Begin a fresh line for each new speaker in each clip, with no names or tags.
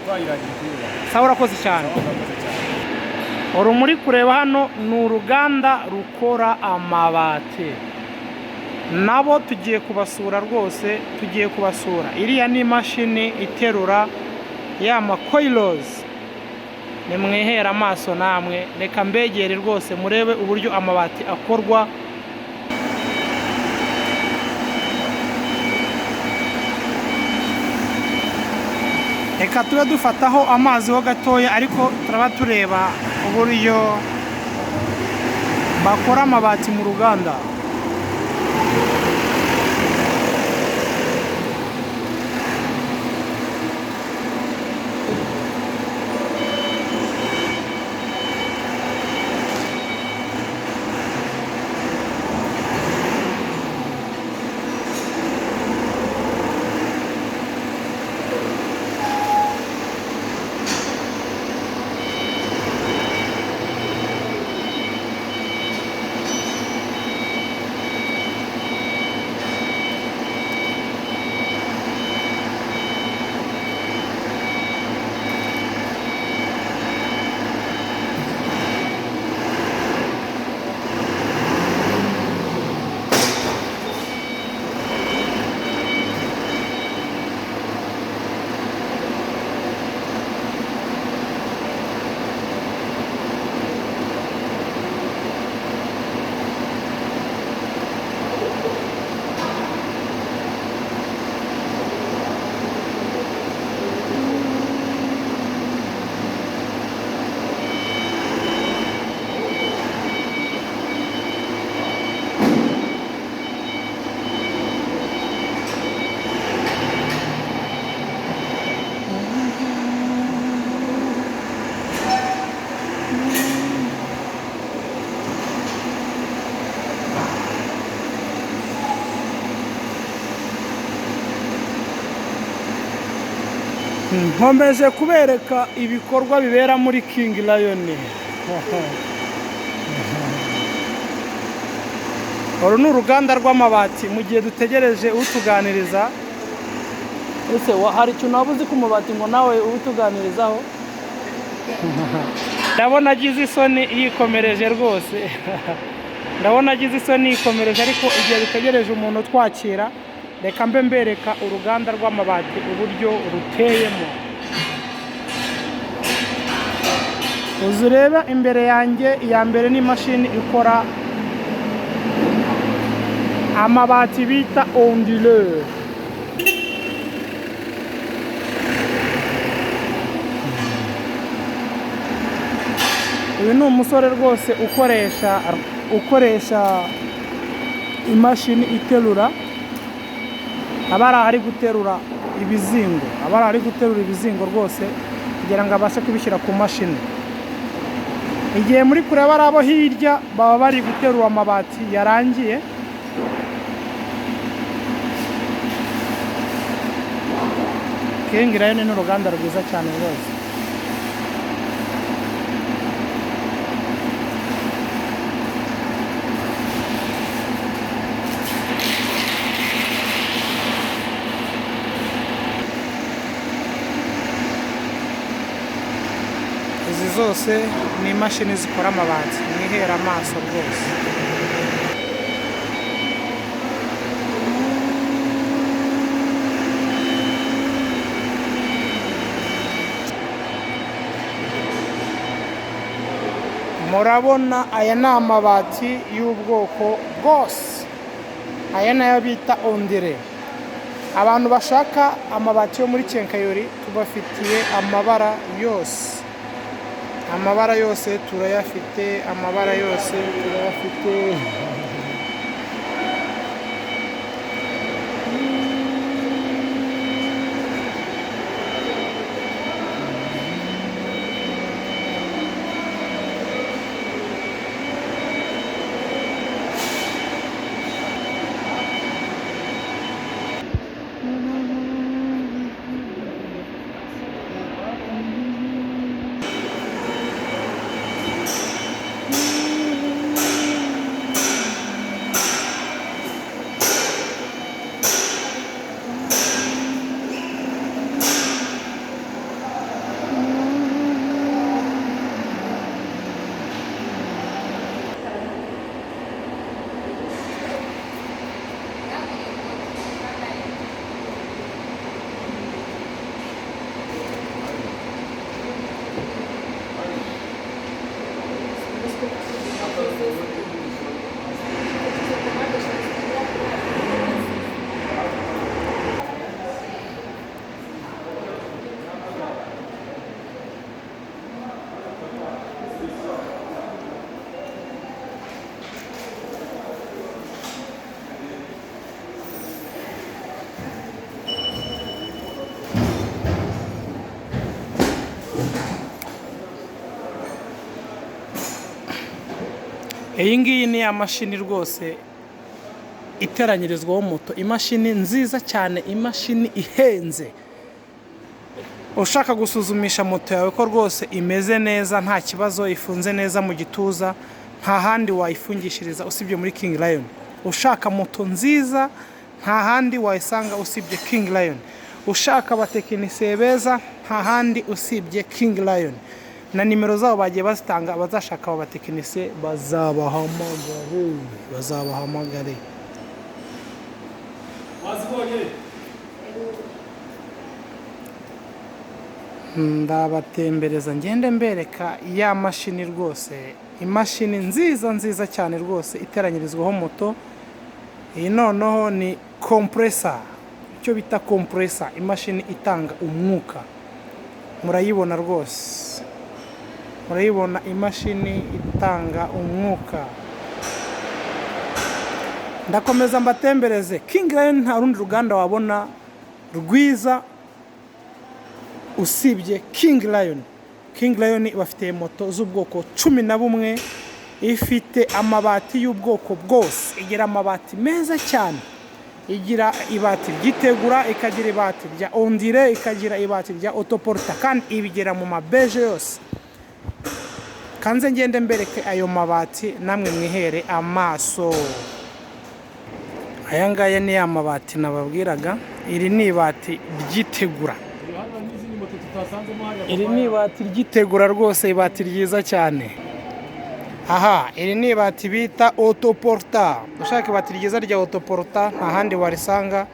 twayiragiye kuyubaha.
Sawa urakoze cyane. Urumuri kureba hano ni uruganda rukora amabati. Nabo tugiye kubasura rwose, tugiye kubasura. Iriya ni imashini iterura ya makoilozi. Nimwihera amaso namwe, reka mbegere rwose murebe uburyo amabati akorwa. Reka tube dufataho amazi ho gatoya, ariko turaba tureba uburyo bakora amabati mu ruganda. Nkomeje kubereka ibikorwa bibera muri King Lion. Uru ni uruganda rw'amabati. Mu gihe dutegereje utuganiriza, ese hari icyo nabuze ku mabati ngo nawe utuganirizaho? Ndabona agize isoni yikomereje rwose. Ndabona agize isoni yikomereje, ariko igihe dutegereje umuntu twakira, reka mbe mbereka uruganda rw'amabati uburyo ruteyemo. Uzureba imbere yanjye, iya mbere ni imashini ikora amabati bita onduleur. Uyu ni umusore rwose ukoresha imashini iterura. Abara ari guterura ibizingo, rwose kugira ngo abashe kubishyira ku mashini. Igihe muri kureba abo hirya baba bari guterura amabati yarangiye. King Lion ni uruganda rwiza cyane rwose. Izi zose ni imashini zikora amabati. Mwihera amaso rwose. Murabona aya ni amabati y'ubwoko bwose. Aya nayo bita ondire. Abantu bashaka amabati yo muri Kenkayori tubafitiye amabara yose. Amabara yose turayafite, amabara yose turayafite. iyi ngiyi ni ya mashini rwose iteranyirizwaho moto, imashini nziza cyane, imashini ihenze. Ushaka gusuzumisha moto yawe ko rwose imeze neza, nta kibazo, ifunze neza mu gituza, nta handi wayifungishiriza usibye muri King Lion. Ushaka moto nziza nta handi wayisanga usibye King Lion. Ushaka abatekinisiye beza nta handi usibye King Lion. Na nimero zabo bagiye bazitanga, abazashaka abatekinisiye bazabahamagare. Ndabatembereza ngende mbereka ya mashini rwose, imashini nziza cyane rwose iteranyirizwaho moto. Iyi noneho ni compressor, icyo bita compressor, imashini itanga umwuka. Murayibona rwose, murayibona imashini itanga umwuka. Ndakomeza mbatembereze. King Lion nta rundi ruganda wabona rwiza usibye King Lion. King Lion bafite moto z'ubwoko 11, ifite amabati y'ubwoko bwose, igira amabati meza cyane, igira ibati ryitegura, ikagira ibati rya ondire, ikagira ibati rya autoporta, kandi ibigera mu mabeje yose. Kanze ngende mbereke ayo mabati namwe mwihere amaso. Aya ngaya ni ya mabati nababwiraga, iri ni ibati ryitegura. Iri ni ibati ryitegura rwose, ibati ryiza cyane. Aha, iri ni ibati bita autoporta. Ushaka ibati ryiza rya autoporta nta handi warisanga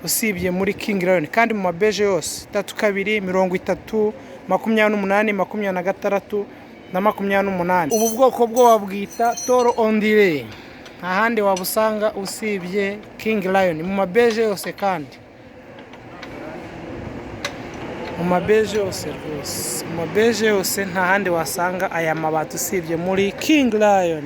usibye muri King Lion, kandi mu mabeje yose 32, 30, 28, 26 na 28. Ubu bwoko bwo babwita toro ondire, nta handi wabusanga usibye King Lion mu mabeje yose, kandi mu mabeje yose rwose, mu mabeje yose nta handi wasanga aya mabati usibye muri King Lion.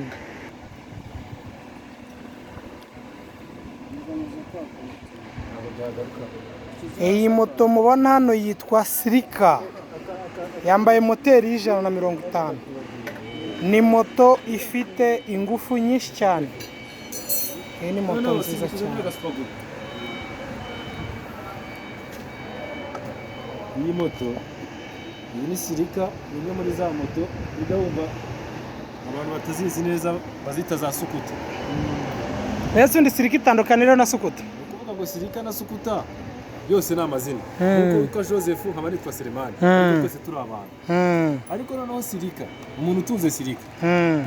Iyi moto mubona hano yitwa Sirika, yambaye moteri y'150. Ni moto ifite ingufu nyinshi cyane. Iyi ni moto nziza cyane.
Iyi moto, iyi ni Sirika, imwe muri za moto idahumba abantu batazizi neza bazita za sukuta.
Ese undi Sirika itandukanira na sukuta?
Ukuvuga ngo Sirika na sukuta byose ni amazina. Kuko witwa Joseph nkaba nitwa Selemani, twese turi abantu. Ariko noneho Sirika, umuntu utunze Sirika,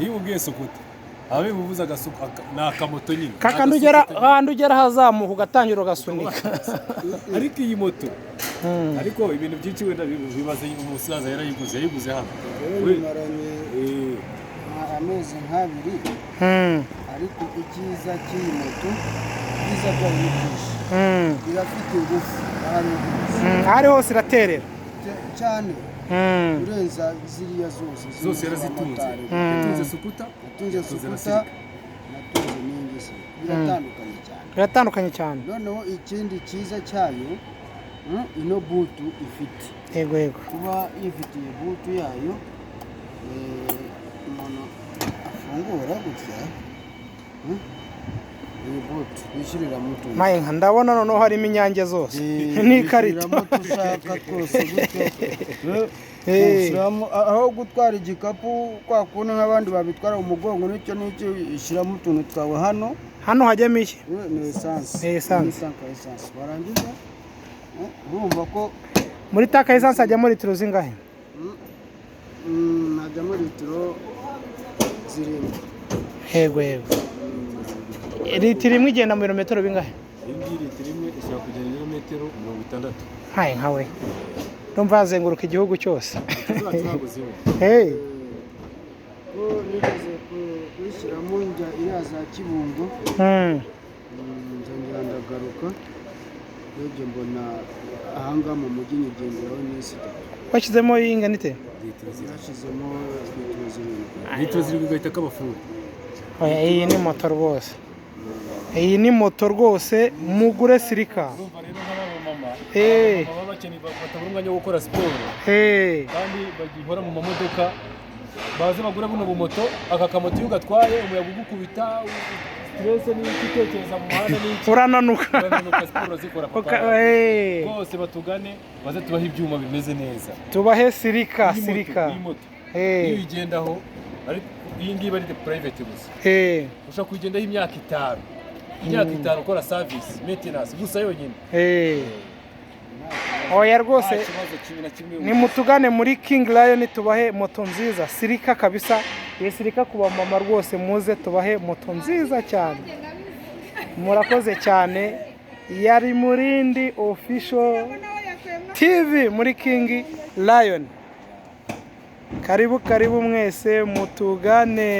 iyo ubwiye sukuta, abe muvuza agasuka nakamoto nyine.
Kakandugera hazamuka ugatangira ugasunika.
Ariko iyi moto, ariko ibintu byinshi wenda bibaze umusaza yarayiguze hano.
Amezi nk'abiri, ariko icyiza cy'iyi moto, byiza byayo ni byinshi. Irafite ingufu ahantu hose.
Ahari hose iraterera
cyane, urenza ziriya
zose yarazitunze. Yatunze sukuta,
natunze n'ingese.
Biratandukanye cyane.
Noneho ikindi cyiza cyayo, ino butu ifite.
Yego.
Kuba yifitiye butu yayo, umuntu afungura gutya, iyi butu wishyirira muto.
Maye nka ndabona noneho harimo inyange zose. Ni ikarito.
Ushaka twose gutya. Aho gutwara igikapu kwa kuntu nk'abandi babitwara umugongo, nicyo ishyiramo utuntu twawe hano.
Hano hajyamo iki?
Ni esanse.
Esanse.
Warangiza urumva ko
muri taka esanse hajyamo litiro zingahe?
Hajyamo litiro
7.
Yego.
Litiro imwe igenda mu birometero bingahe?
Iyi litiro imwe ishobora kugenda ibirometero 60.
Hayi nkawe. Ndumva hazenguruka igihugu cyose.
Hey. Ko nigeze kwishyiramo njya iriya za Kibungo. Nzongera ndagaruka. Nibyo mbona ahanga mu mujyi nyigenderaho n'isi.
Washyizemo ingana ite?
Yashyizemo
litiro 7 ugahita kabafuru.
Oya, iyi ni moto rwose. Iyi ni moto rwose, mugure Sirika.
Urumva rero nk'abamama, baba bakeneye batabura umwanya wo gukora siporo.
Kandi
bagihora mu mamodoka baze bagure buno bumoto, aka kamoto iyo ugatwaye umuyaga ugukubita stress n'iki utekereza mu muhanda n'iki
urananuka
siporo zikora rwose batugane baze tubahe ibyuma bimeze neza,
tubahe sirika
iyi moto iyo uyigendaho iyi ngiyi bari private gusa ushaka kuyigendaho imyaka 5 ukora service maintenance gusa yonyine.
Oya rwose ni mutugane muri King Lion tubahe moto nziza sirika kabisa. Iyi sirika kuba mama rwose muze tubahe moto nziza cyane. Murakoze cyane. Yari Murindi Official TV muri King Lion. Karibu mwese mutugane.